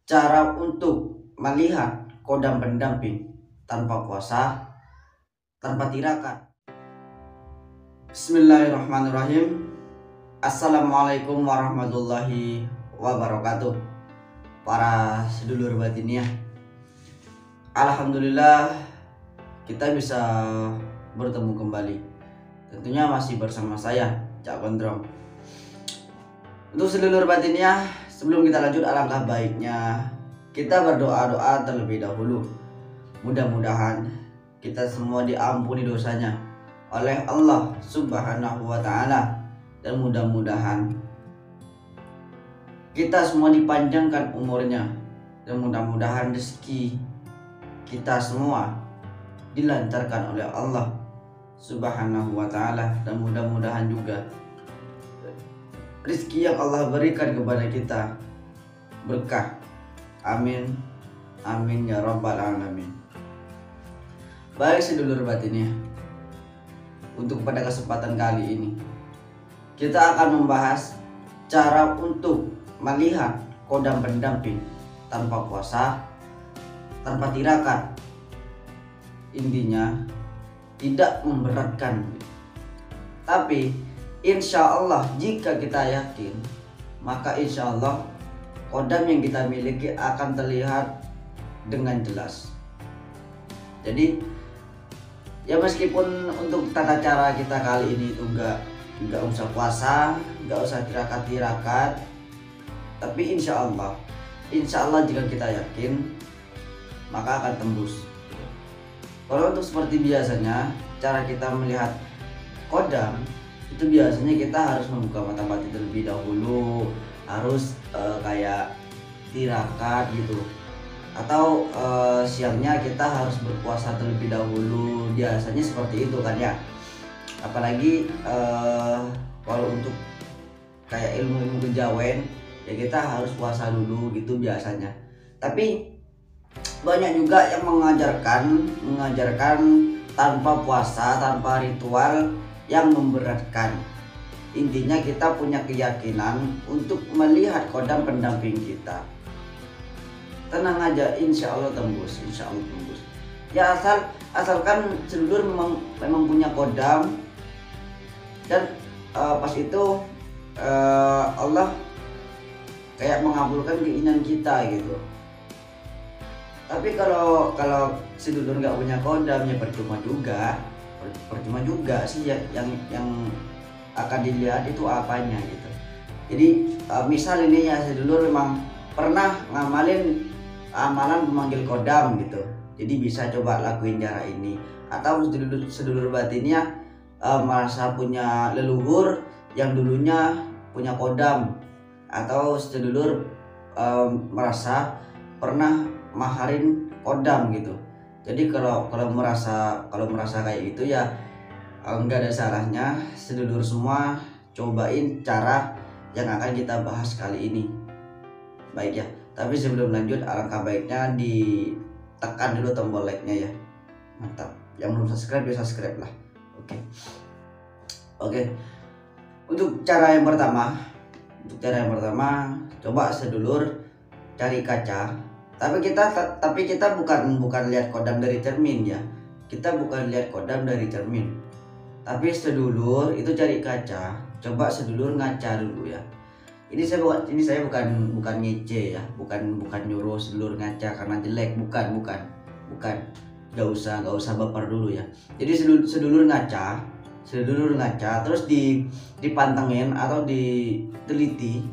Cara untuk melihat kodam pendamping tanpa puasa, tanpa tirakat. Bismillahirrahmanirrahim. Assalamualaikum warahmatullahi wabarakatuh. Para sedulur batiniah, alhamdulillah kita bisa bertemu kembali. Tentunya masih bersama saya, Cak Gondrong. Untuk sedulur batiniah, sebelum kita lanjut, alangkah baiknya kita berdoa-doa terlebih dahulu. Mudah-mudahan kita semua diampuni dosanya oleh Allah Subhanahu wa Ta'ala, dan mudah-mudahan kita semua dipanjangkan umurnya, dan mudah-mudahan rezeki kita semua dilancarkan oleh Allah Subhanahu wa Ta'ala, dan mudah-mudahan juga rezeki yang Allah berikan kepada kita berkah. Amin, amin ya rabbal alamin. Baik sedulur batinnya, untuk pada kesempatan kali ini kita akan membahas cara untuk melihat kodam pendamping tanpa puasa, tanpa tirakat. Intinya tidak memberatkan, tapi insya Allah jika kita yakin, maka insya Allah kodam yang kita miliki akan terlihat dengan jelas. Jadi ya, meskipun untuk tata cara kita kali ini itu nggak usah puasa, nggak usah tirakat, tapi insya Allah jika kita yakin, maka akan tembus. Kalau untuk seperti biasanya cara kita melihat kodam itu biasanya kita harus membuka mata batin terlebih dahulu, harus kayak tirakat gitu, atau siangnya kita harus berpuasa terlebih dahulu, biasanya seperti itu kan ya. Apalagi kalau untuk kayak ilmu-ilmu kejawen ya kita harus puasa dulu gitu biasanya. Tapi banyak juga yang mengajarkan tanpa puasa, tanpa ritual yang memberatkan. Intinya kita punya keyakinan untuk melihat kodam pendamping kita. Tenang aja, insya Allah tembus, Ya asalkan sedulur memang punya kodam, dan pas itu Allah kayak mengabulkan keinginan kita gitu. Tapi kalau sedulur nggak punya kodam ya percuma juga sih ya, yang akan dilihat itu apanya gitu. Jadi misal ini ya, sedulur memang pernah ngamalin amalan memanggil kodam gitu, jadi bisa coba lakuin cara ini. Atau sedulur batinnya merasa punya leluhur yang dulunya punya kodam, atau sedulur merasa pernah maharin kodam gitu. Jadi kalau merasa kayak gitu ya, nggak ada salahnya sedulur semua cobain cara yang akan kita bahas kali ini. Baik ya, tapi sebelum lanjut alangkah baiknya ditekan dulu tombol like-nya ya. Mantap. Yang belum subscribe bisa subscribe lah. Oke. Untuk cara yang pertama, coba sedulur cari kaca. Tapi kita bukan lihat kodam dari cermin ya. Kita bukan lihat kodam dari cermin. Tapi sedulur itu cari kaca. Coba sedulur ngaca dulu ya. Ini saya bukan ngece ya, bukan nyuruh sedulur ngaca karena jelek, bukan. Gak usah baper dulu ya. Jadi sedulur ngaca terus dipantengin atau diteliti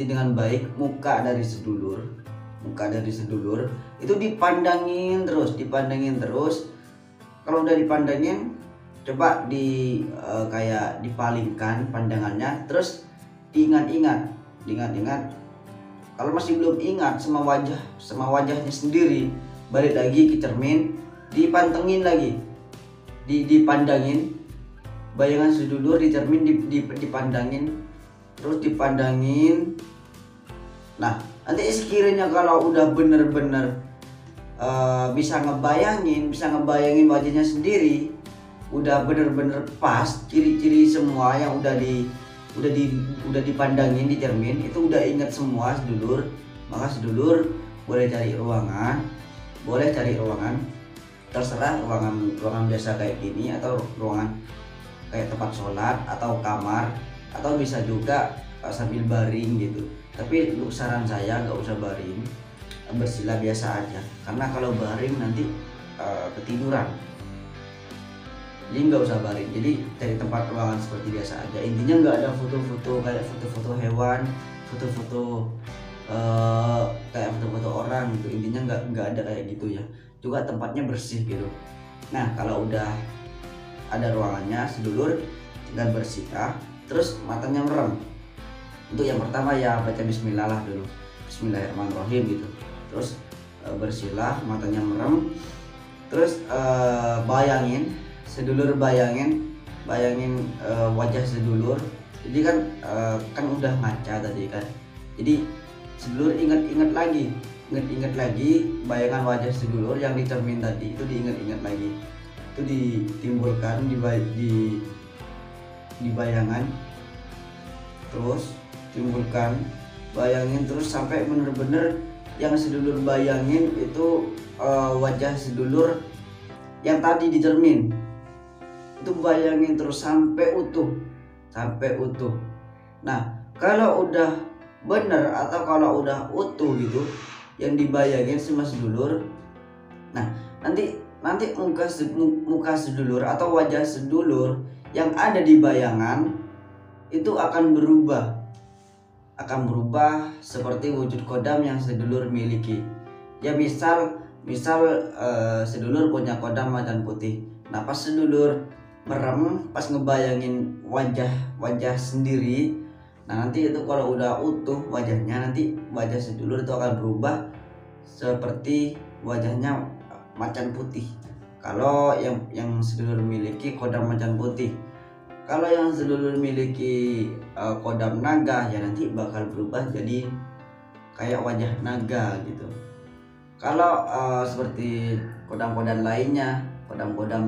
dengan baik muka dari sedulur itu dipandangin terus. Kalau udah dipandangin, coba kayak dipalingkan pandangannya, terus diingat-ingat. Kalau masih belum ingat sama wajahnya sendiri, balik lagi ke cermin, dipantengin lagi, dipandangin bayangan sedulur di cermin, dipandangin. Nah, nanti sekiranya kalau udah bener-bener bisa ngebayangin wajahnya sendiri, udah bener-bener pas ciri-ciri semua yang udah udah dipandangin di cermin itu udah ingat semua sedulur, maka sedulur boleh cari ruangan terserah, ruangan biasa kayak gini atau ruangan kayak tempat sholat atau kamar, atau bisa juga sambil baring gitu. Tapi untuk saran saya nggak usah baring, bersila biasa aja, karena kalau baring nanti ketiduran. Jadi nggak usah baring, jadi cari tempat ruangan seperti biasa aja. Intinya nggak ada foto-foto kayak foto-foto hewan, foto-foto kayak foto-foto orang gitu. Intinya nggak ada kayak gitu ya. Juga tempatnya bersih gitu. Nah kalau udah ada ruangannya sedulur tinggal bersihkan, terus matanya merem. Untuk yang pertama ya baca bismillah lah dulu, bismillahirrahmanirrahim gitu. Terus bersihlah, matanya merem. Terus bayangin wajah sedulur. Jadi kan udah ngaca tadi kan. Jadi sedulur ingat lagi bayangan wajah sedulur yang di cermin tadi itu, diingat lagi. Itu ditimbulkan di bayangan, terus bayangin terus sampai bener-bener yang sedulur bayangin itu wajah sedulur yang tadi di cermin. Itu bayangin terus sampai utuh. Nah kalau udah bener atau kalau udah utuh gitu yang dibayangin sama sedulur, nah nanti muka sedulur atau wajah sedulur yang ada di bayangan itu akan berubah seperti wujud kodam yang sedulur miliki. Ya misal sedulur punya kodam macan putih. Nah pas sedulur merem, pas ngebayangin wajah sendiri, nah nanti itu kalau udah utuh wajahnya, nanti wajah sedulur itu akan berubah seperti wajahnya macan putih. Kalau yang sedulur miliki kodam macan putih. Kalau yang sedulur miliki kodam naga, ya nanti bakal berubah jadi kayak wajah naga gitu. Kalau seperti kodam-kodam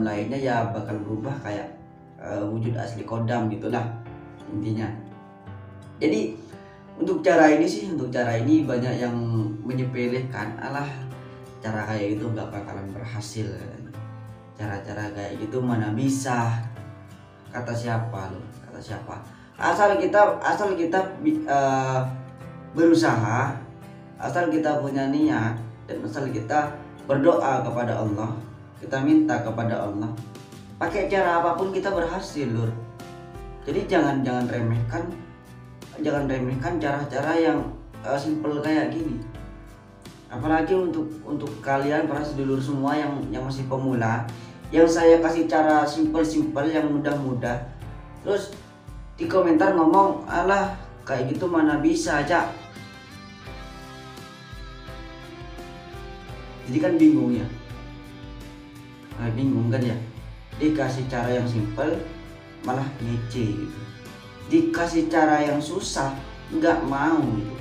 lainnya ya bakal berubah kayak wujud asli kodam gitulah intinya. Jadi untuk cara ini banyak yang menyepelekan, alah cara kayak gitu nggak bakalan berhasil. Cara-cara kayak gitu mana bisa, kata siapa? Asal kita berusaha, asal kita punya niat, dan asal kita berdoa kepada Allah, kita minta kepada Allah, pakai cara apapun kita berhasil lur. Jadi jangan remehkan cara-cara yang simple kayak gini. Apalagi untuk kalian para sedulur semua yang masih pemula, yang saya kasih cara simple yang mudah-mudah, terus di komentar ngomong alah kayak gitu mana bisa aja. Jadi kan bingung ya, bingung kan ya. Dikasih cara yang simple malah ngece gitu, dikasih cara yang susah nggak mau gitu.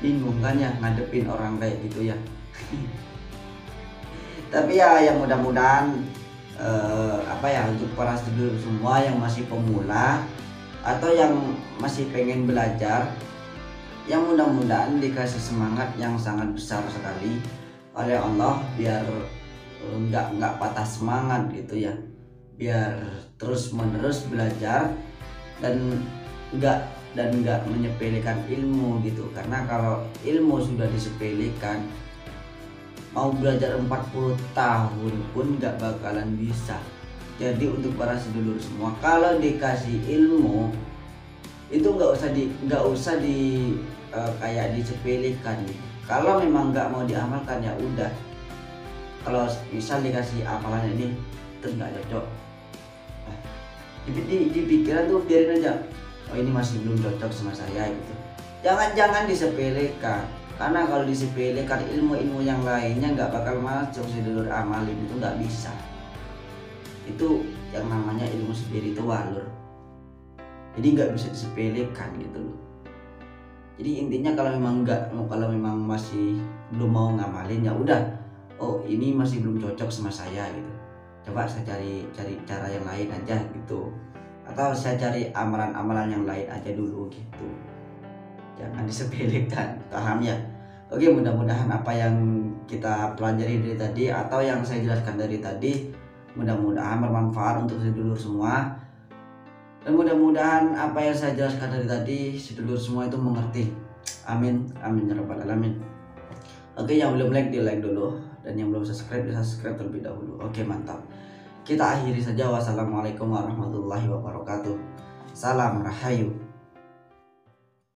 Bingung kan ya ngadepin orang kayak gitu ya. Tapi ya yang mudah-mudahan untuk para sedulur semua yang masih pemula atau yang masih pengen belajar, yang mudah-mudahan dikasih semangat yang sangat besar sekali oleh Allah biar nggak patah semangat gitu ya, biar terus menerus belajar dan nggak menyepelekan ilmu gitu. Karena kalau ilmu sudah disepelekan, mau belajar 40 tahun pun nggak bakalan bisa. Jadi untuk para sedulur semua, kalau dikasih ilmu itu nggak usah kayak disepelekan gitu. Kalau memang nggak mau diamalkan ya udah. Kalau misal dikasih amalan ini terus nggak cocok, di pikiran tuh biarin aja, oh ini masih belum cocok sama saya gitu. Jangan disepelekan, karena kalau disepelekan ilmu yang lainnya nggak bakal masuk sedulur amalin, itu nggak bisa. Itu yang namanya ilmu spiritual lur. Jadi nggak bisa disepelekan gitu loh. Jadi intinya kalau memang masih belum mau ngamalin ya udah, oh ini masih belum cocok sama saya gitu, coba saya cari cara yang lain aja gitu. atau saya cari amalan-amalan yang lain aja dulu gitu. Jangan disepelekan, paham ya? Oke, mudah-mudahan apa yang kita pelajari dari tadi atau yang saya jelaskan dari tadi mudah-mudahan bermanfaat untuk sedulur semua. Dan mudah-mudahan apa yang saya jelaskan dari tadi sedulur semua itu mengerti. Amin, amin ya rabbal alamin. Oke, yang belum like di like dulu, dan yang belum subscribe bisa subscribe terlebih dahulu. Oke, mantap. Kita akhiri saja. Wassalamualaikum warahmatullahi wabarakatuh. Salam Rahayu.